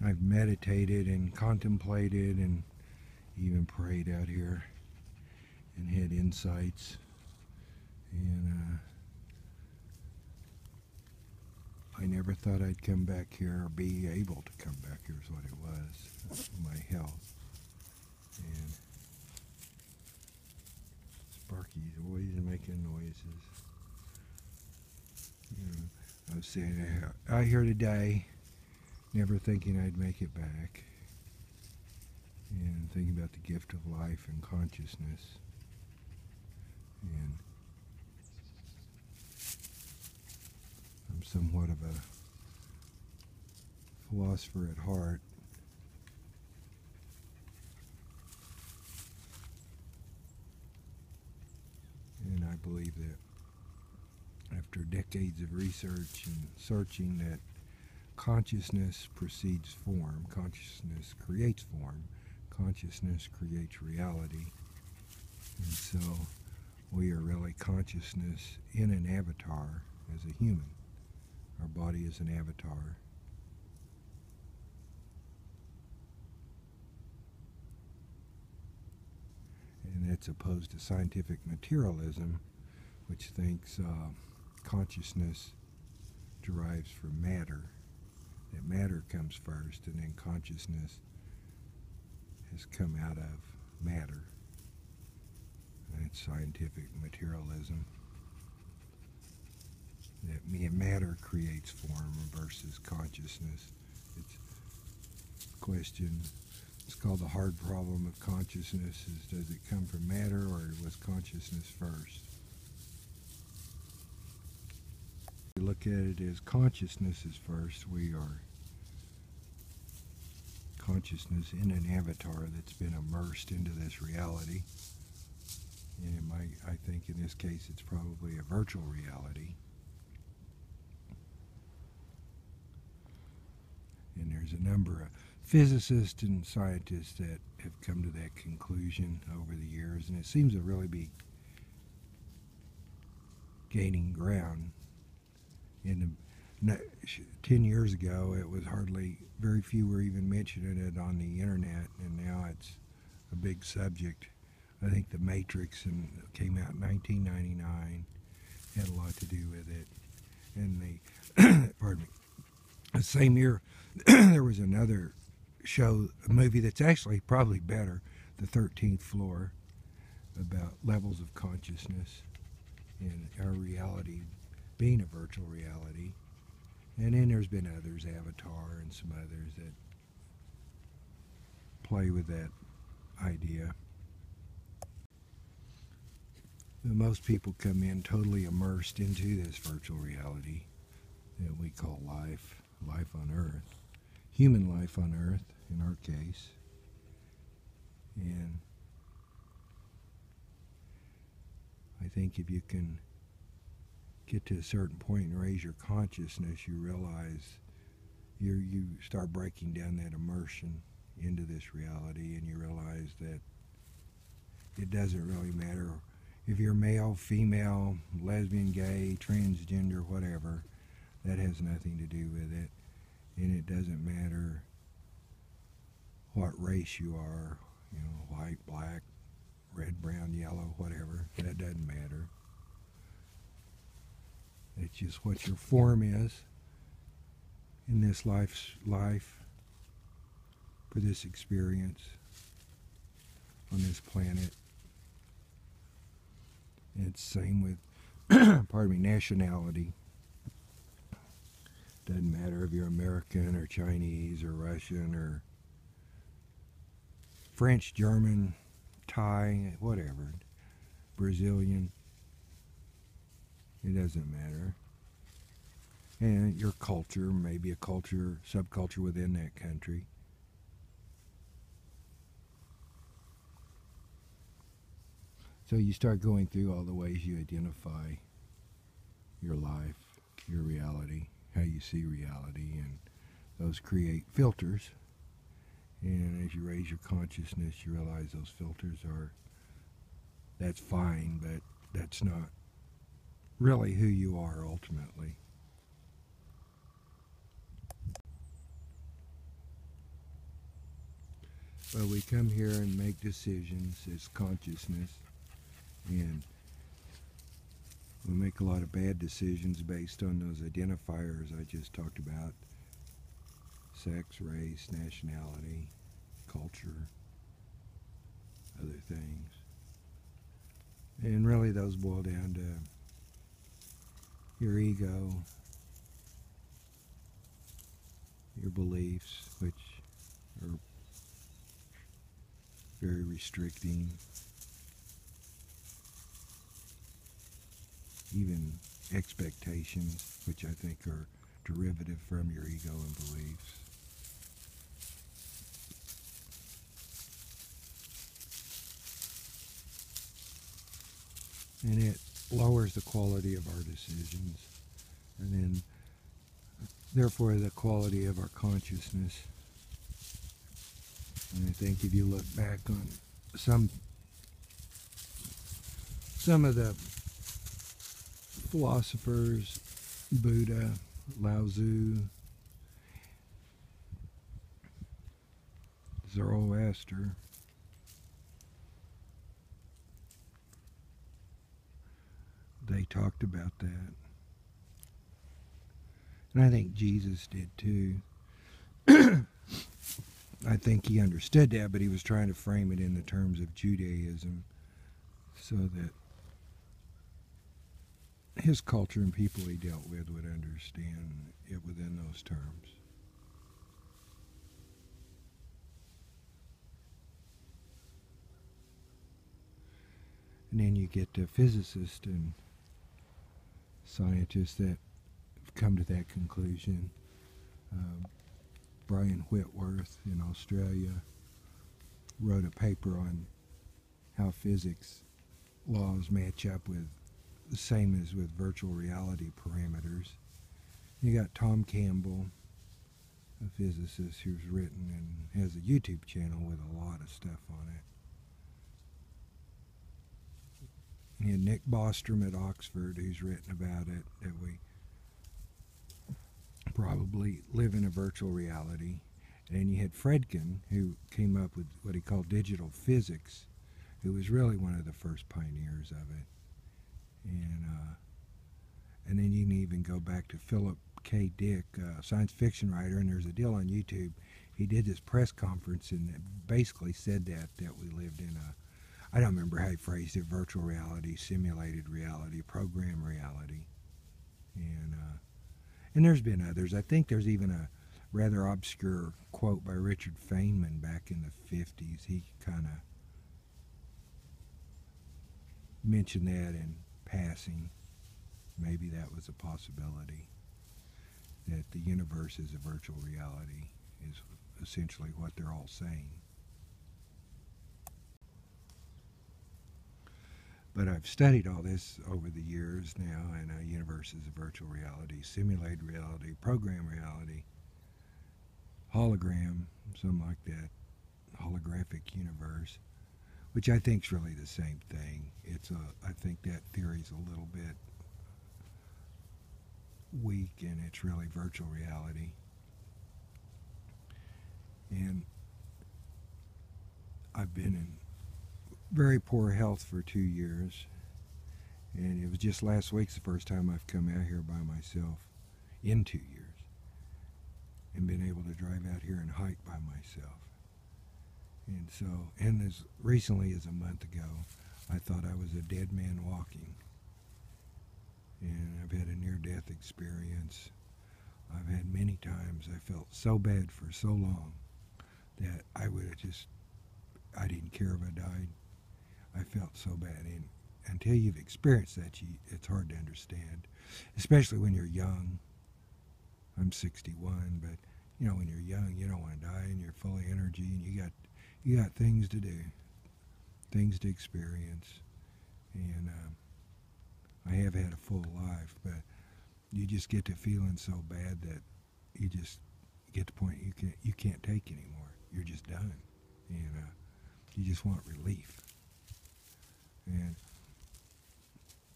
I've meditated and contemplated and even prayed out here and had insights. And I never thought I'd come back here or be able to come back here is what it was, my health. And Sparky's always making noises. You know, I was saying out here today, never thinking I'd make it back. And thinking about the gift of life and consciousness. And I'm somewhat of a philosopher at heart. And I believe that after decades of research and searching that consciousness precedes form, consciousness creates form, consciousness creates reality. And so we are really consciousness in an avatar as a human. Our body is an avatar. And that's opposed to scientific materialism, which thinks consciousness derives from matter, that matter comes first, and then consciousness has come out of matter. And it's scientific materialism. That matter creates form versus consciousness. It's a question. It's called the hard problem of consciousness, is does it come from matter or was consciousness first? We look at it as consciousness is first. We are consciousness in an avatar that's been immersed into this reality. And I think in this case it's probably a virtual reality. And there's a number of physicists and scientists that have come to that conclusion over the years, and it seems to really be gaining ground. In the 10 years ago, it was very few were even mentioning it on the internet, and now it's a big subject. I think The Matrix came out in 1999, had a lot to do with it. And the same year, there was another a movie that's actually probably better, The 13th Floor, about levels of consciousness and our reality being a virtual reality. And then there's been others, Avatar and some others, that play with that idea. But most people come in totally immersed into this virtual reality that we call life on Earth. Human life on Earth, in our case. And I think if you can get to a certain point and raise your consciousness, you realize you start breaking down that immersion into this reality, and you realize that it doesn't really matter if you're male, female, lesbian, gay, transgender, whatever. That has nothing to do with it. And it doesn't matter what race you are, white, black, red, brown, yellow, whatever. That doesn't matter. It's just what your form is in this life for this experience on this planet. And it's the same with, nationality. Doesn't matter if you're American or Chinese or Russian or French, German, Thai, whatever, Brazilian. It doesn't matter. And your culture, maybe a subculture within that country. So you start going through all the ways you identify your life, your reality, how you see reality, and those create filters. And as you raise your consciousness, you realize those filters that's fine, but that's not really who you are ultimately. But we come here and make decisions as consciousness, and we make a lot of bad decisions based on those identifiers I just talked about: sex, race, nationality, culture, other things. And really those boil down to your ego, your beliefs, which are very restricting, even expectations, which I think are derivative from your ego and beliefs. And it lowers the quality of our decisions, and then therefore the quality of our consciousness. And I think if you look back on some of the philosophers, Buddha, Lao Tzu, Zoroaster, they talked about that. And I think Jesus did too. I think he understood that, but he was trying to frame it in the terms of Judaism so that his culture and people he dealt with would understand it within those terms. And then you get to physicists and scientists that have come to that conclusion. Brian Whitworth in Australia wrote a paper on how physics laws match up with the same as with virtual reality parameters. You got Tom Campbell, a physicist who's written and has a YouTube channel with a lot of stuff on it. You had Nick Bostrom at Oxford who's written about it, that we probably live in a virtual reality. And then you had Fredkin, who came up with what he called digital physics, who was really one of the first pioneers of it. And then you can even go back to Philip K. Dick, a science fiction writer, and there's a deal on YouTube. He did this press conference and basically said that we lived in a, I don't remember how he phrased it, virtual reality, simulated reality, program reality. And there's been others. I think there's even a rather obscure quote by Richard Feynman back in the 50s. He kind of mentioned that in passing. Maybe that was a possibility, that the universe is a virtual reality, is essentially what they're all saying. But I've studied all this over the years now, and a universe is a virtual reality, simulated reality, program reality, hologram, something like that, holographic universe, which I think is really the same thing. I think that theory is a little bit weak, and it's really virtual reality. And I've been in very poor health for 2 years, and it was just last week's the first time I've come out here by myself in 2 years and been able to drive out here and hike by myself. And so, and as recently as a month ago, I thought I was a dead man walking, and I've had a near-death experience. I've had many times I felt so bad for so long that I would have just, I didn't care if I died. I felt so bad, and until you've experienced that, it's hard to understand, especially when you're young. I'm 61, but you know, when you're young, you don't want to die, and you're full of energy, and you got things to do, things to experience, and I have had a full life, but you just get to feeling so bad that you just get to the point you can't take anymore. You're just done, and you just want relief. And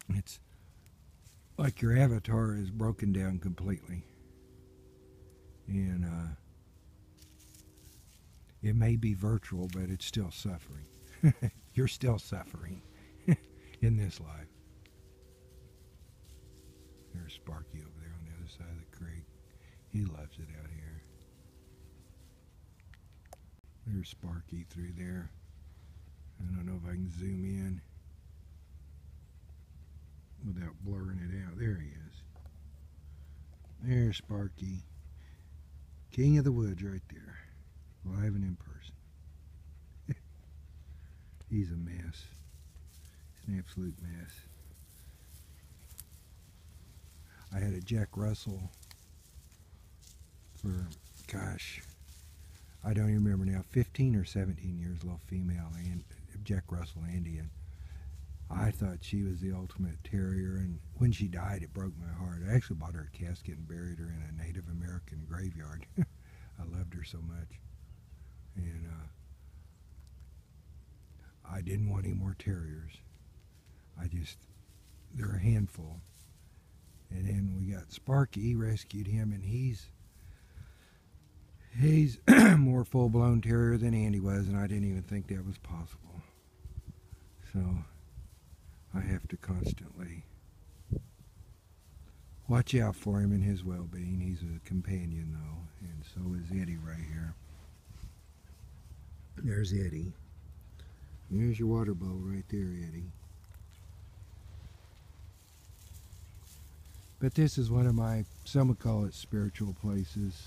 it's like your avatar is broken down completely, and It may be virtual, but it's still suffering. You're still suffering in this life. There's Sparky over there on the other side of the creek. He loves it out here. There's Sparky through there. I don't know if I can zoom in without blurring it out. There he is. There's Sparky. King of the woods right there. Live and in person. He's a mess. He's an absolute mess. I had a Jack Russell for, gosh, I don't even remember now, 15 or 17 years, little female, and Jack Russell Indian. I thought she was the ultimate terrier, and when she died, it broke my heart. I actually bought her a casket and buried her in a Native American graveyard. I loved her so much. And I didn't want any more terriers. They're a handful. And then we got Sparky, rescued him, and he's more full-blown terrier than Andy was, and I didn't even think that was possible. So I have to constantly watch out for him and his well-being. He's a companion, though, and so is Eddie right here. There's Eddie. There's your water bowl right there, Eddie. But this is one of my, some would call it spiritual places.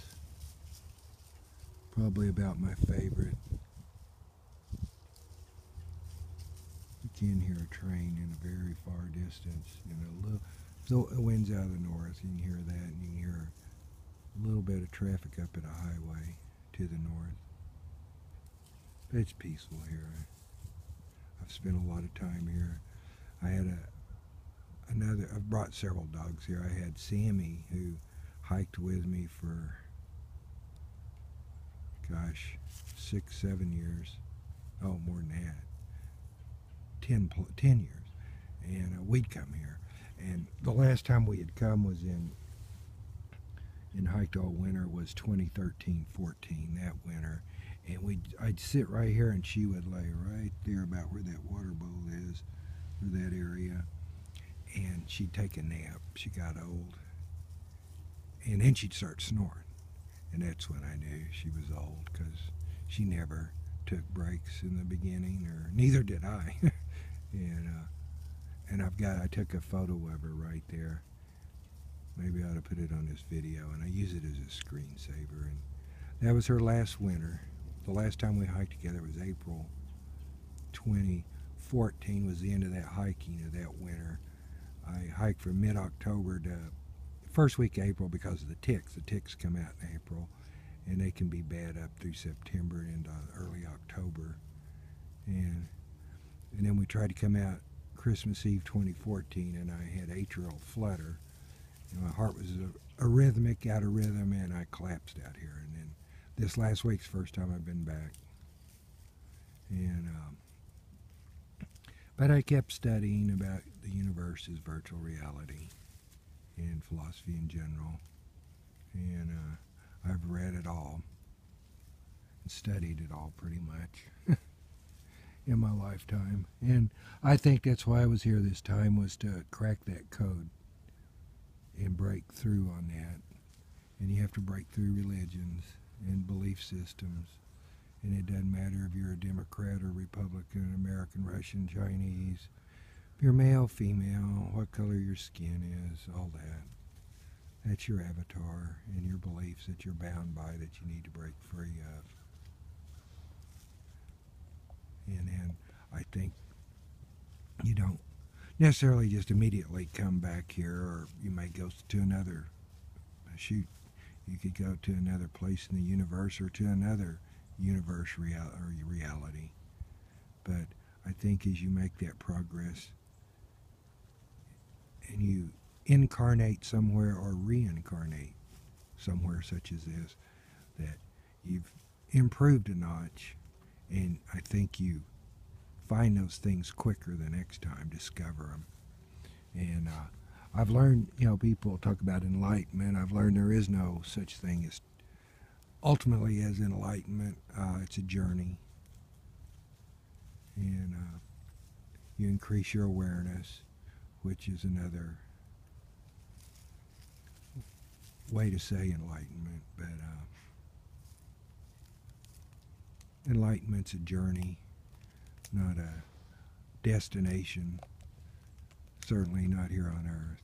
Probably about my favorite. You can hear a train in a very far distance. So the wind's out of the north. You can hear that, and you can hear a little bit of traffic up at a highway to the north. But it's peaceful here. I've spent a lot of time here. I had I've brought several dogs here. I had Sammy, who hiked with me for, gosh, 6, 7 years. Oh, more than that. 10 years. And we'd come here. And the last time we had come was in hiked all winter was 2013-14, that winter. And I'd sit right here, and she would lay right there about where that water bowl is, or that area. And she'd take a nap. She got old. And then she'd start snoring. And that's when I knew she was old, because she never took breaks in the beginning, or neither did I. And I took a photo of her right there. Maybe I ought to put it on this video, and I use it as a screensaver. And that was her last winter. The last time we hiked together was April 2014 was the end of that hiking of that winter. I hiked from mid-October to first week of April because of the ticks. The ticks come out in April, and they can be bad up through September and into early October. And then we tried to come out Christmas Eve 2014, and I had atrial flutter. And my heart was arrhythmic, out of rhythm, and I collapsed out here. And then this last week's the first time I've been back. And but I kept studying about the universe as virtual reality and philosophy in general. And I've read it all and studied it all pretty much in my lifetime. And I think that's why I was here this time, was to crack that code and break through on that. And you have to break through religions and belief systems. And it doesn't matter if you're a Democrat or Republican, American, Russian, Chinese, if you're male, female, what color your skin is, all that. That's your avatar and your beliefs that you're bound by, that you need to break free of. And then I think you don't necessarily just immediately come back here, or you may go to another, you could go to another place in the universe, or to another universe reality. But I think as you make that progress and you incarnate somewhere or reincarnate somewhere such as this, that you've improved a notch, and I think you find those things quicker the next time, discover them. And I've learned, people talk about enlightenment. I've learned there is no such thing as ultimately, as enlightenment, it's a journey, and you increase your awareness, which is another way to say enlightenment, but enlightenment's a journey, not a destination, certainly not here on earth.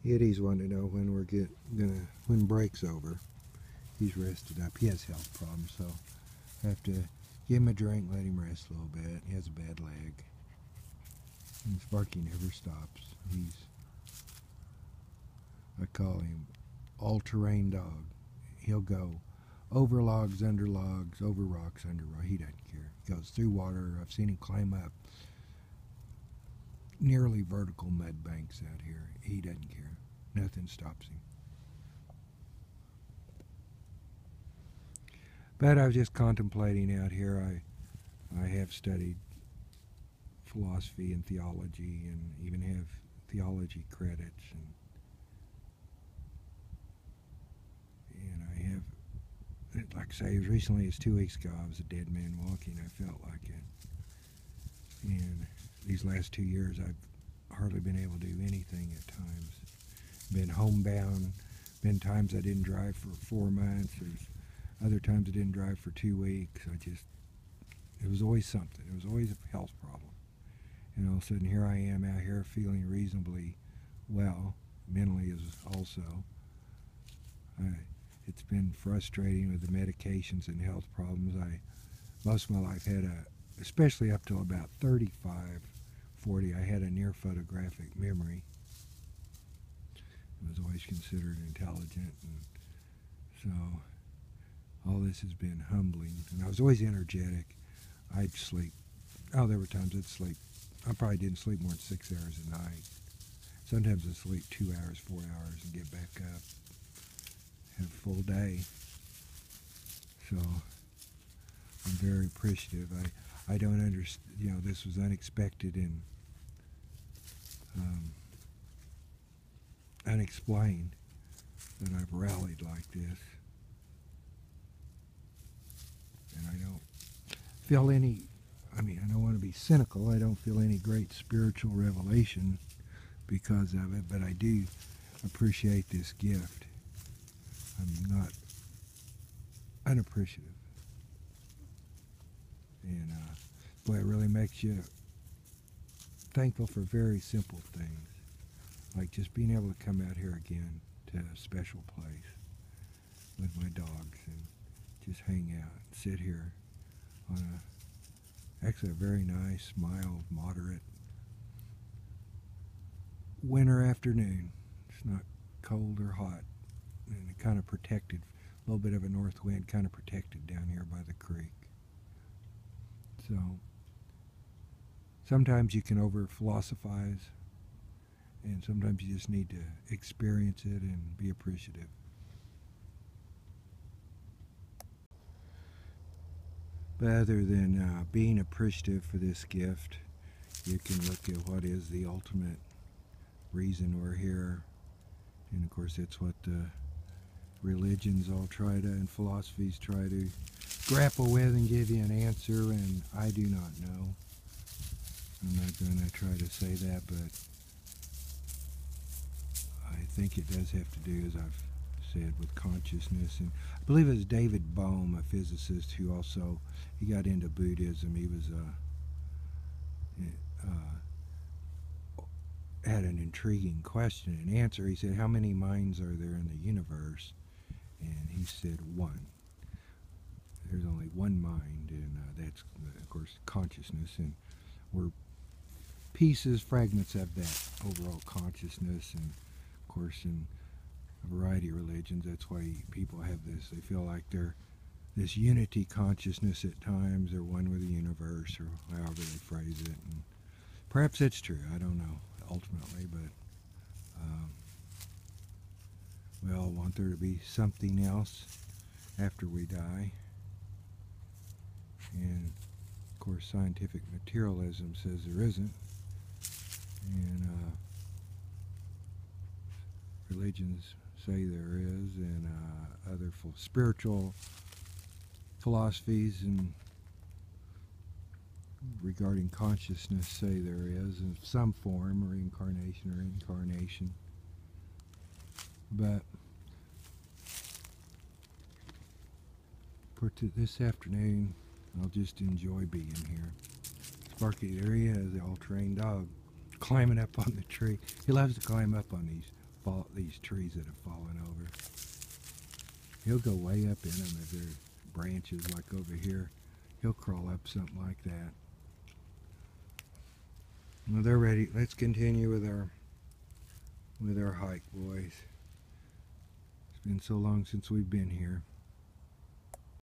Eddie's wanting to know when we're when break's over. He's rested up. He has health problems, so I have to give him a drink, let him rest a little bit. He has a bad leg. And Sparky never stops. I call him all-terrain dog. He'll go over logs, under logs, over rocks, under rocks. He doesn't care. He goes through water. I've seen him climb up nearly vertical mud banks out here. He doesn't care. Nothing stops him. But I was just contemplating out here. I have studied philosophy and theology, and even have theology credits, and I have, like I say, as recently as 2 weeks ago, I was a dead man walking. I felt like it. And these last 2 years, I've hardly been able to do anything at times. Been homebound. Been times I didn't drive for 4 months. There's other times I didn't drive for 2 weeks. It was always something. It was always a health problem. And all of a sudden, here I am out here feeling reasonably well. Mentally is also. It's been frustrating with the medications and health problems. Most of my life had especially up till about 35, 40, I had a near photographic memory. I was always considered intelligent, and so all this has been humbling. And I was always energetic. I'd sleep. Oh, there were times I'd sleep. I probably didn't sleep more than 6 hours a night. Sometimes I'd sleep 2 hours, 4 hours, and get back up. Have a full day. So I'm very appreciative. I don't understand. This was unexpected and unexplained that I've rallied like this. And I don't feel any, I don't want to be cynical. I don't feel any great spiritual revelation because of it, but I do appreciate this gift. I'm not unappreciative. And boy, it really makes you thankful for very simple things, like just being able to come out here again to a special place with my dogs and just hang out, sit here on actually a very nice, mild, moderate winter afternoon. It's not cold or hot, and it kind of protected, a little bit of a north wind, kind of protected down here by the creek. So sometimes you can over philosophize, and sometimes you just need to experience it and be appreciative. But other than being appreciative for this gift, you can look at what is the ultimate reason we're here. And of course, that's what the religions all try to, and philosophies try to grapple with and give you an answer, and I do not know. I'm not going to try to say that, but I think it does have to do, as I've said, with consciousness. And I believe it was David Bohm, a physicist, who also, he got into Buddhism. He was had an intriguing question and answer. He said, how many minds are there in the universe? And he said, one. There's only one mind, and that's, of course, consciousness, and we're pieces, fragments of that overall consciousness. And of course, in a variety of religions, that's why people have this, they feel like they're this unity consciousness at times, or one with the universe, or however they phrase it. And perhaps that's true, I don't know, ultimately, but we all want there to be something else after we die. And of course, scientific materialism says there isn't, and religions say there is, and other spiritual philosophies and regarding consciousness say there is in some form, reincarnation or incarnation. But for this afternoon, I'll just enjoy being here. Sparky, there he is, the all-trained dog, climbing up on the tree. He loves to climb up on these trees that have fallen over. He'll go way up in them if there's branches like over here. He'll crawl up something like that. Well, they're ready. Let's continue with our hike, boys. It's been so long since we've been here.